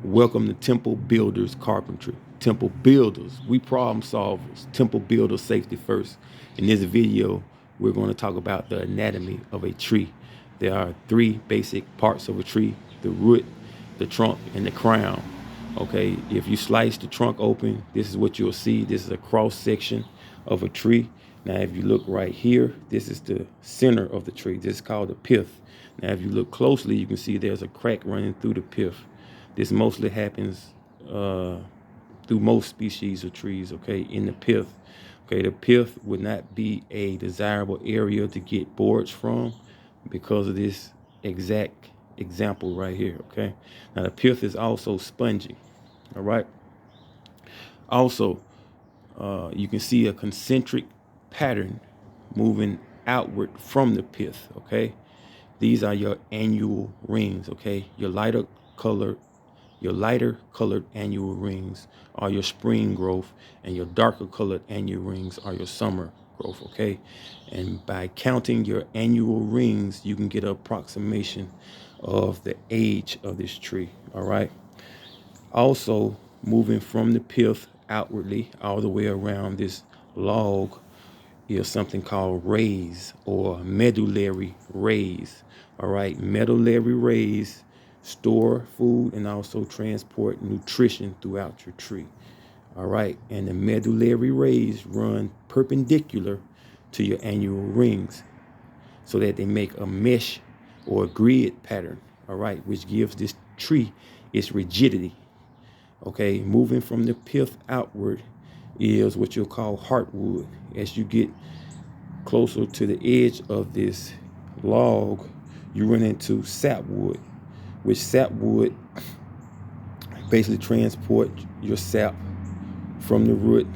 Welcome to Temple Builders Carpentry. Temple Builders, we problem solvers. Temple Builders safety first. In this video, we're going to talk about the anatomy of a tree. There are three basic parts of a tree: the root, the trunk, and the crown. Okay, if you slice the trunk open, this is what you'll see. This is a cross section of a tree. Now, if you look right here, this is the center of the tree. This is called the pith. Now, if you look closely, you can see there's a crack running through the pith. This mostly happens through most species of trees, okay, in the pith. Okay, the pith would not be a desirable area to get boards from because of this exact example right here, okay? Now, the pith is also spongy, all right? Also, you can see a concentric pattern moving outward from the pith, okay? These are your annual rings, okay? Your lighter colored annual rings are your spring growth, and your darker colored annual rings are your summer growth, okay? And by counting your annual rings, you can get an approximation of the age of this tree, all right? Also, moving from the pith outwardly all the way around this log is something called rays or medullary rays. All right, medullary rays store food and also transport nutrition throughout your tree. All right, and the medullary rays run perpendicular to your annual rings so that they make a mesh or a grid pattern. All right, which gives this tree its rigidity. Okay, moving from the pith outward is what you'll call heartwood. As you get closer to the edge of this log, you run into sapwood, which sapwood basically transport your sap from the root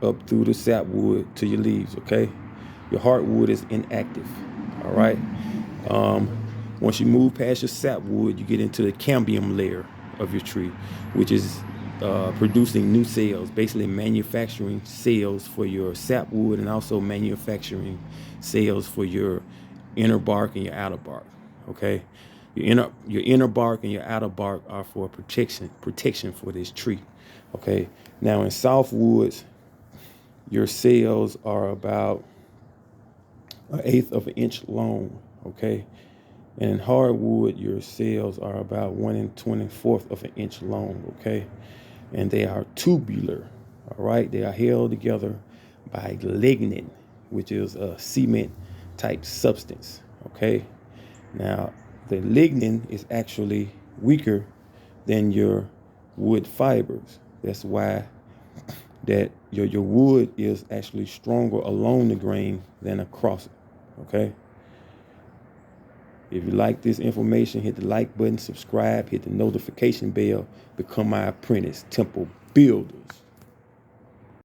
up through the sapwood to your leaves, okay? Your heartwood is inactive, all right? Once you move past your sapwood, you get into the cambium layer of your tree, which is producing new cells, basically manufacturing cells for your sapwood and also manufacturing cells for your inner bark and your outer bark, okay? Your inner bark and your outer bark are for protection for this tree, okay? Now in softwoods, your cells are about 1/8 of an inch long, okay? And in hardwood, your cells are about 1/24 of an inch long, okay? And they are tubular, all right? They are held together by lignin, which is a cement type substance, okay? Now, the lignin is actually weaker than your wood fibers. That's why that your wood is actually stronger along the grain than across it, okay? If you like this information, hit the like button, subscribe, hit the notification bell, become my apprentice, Temple Builders.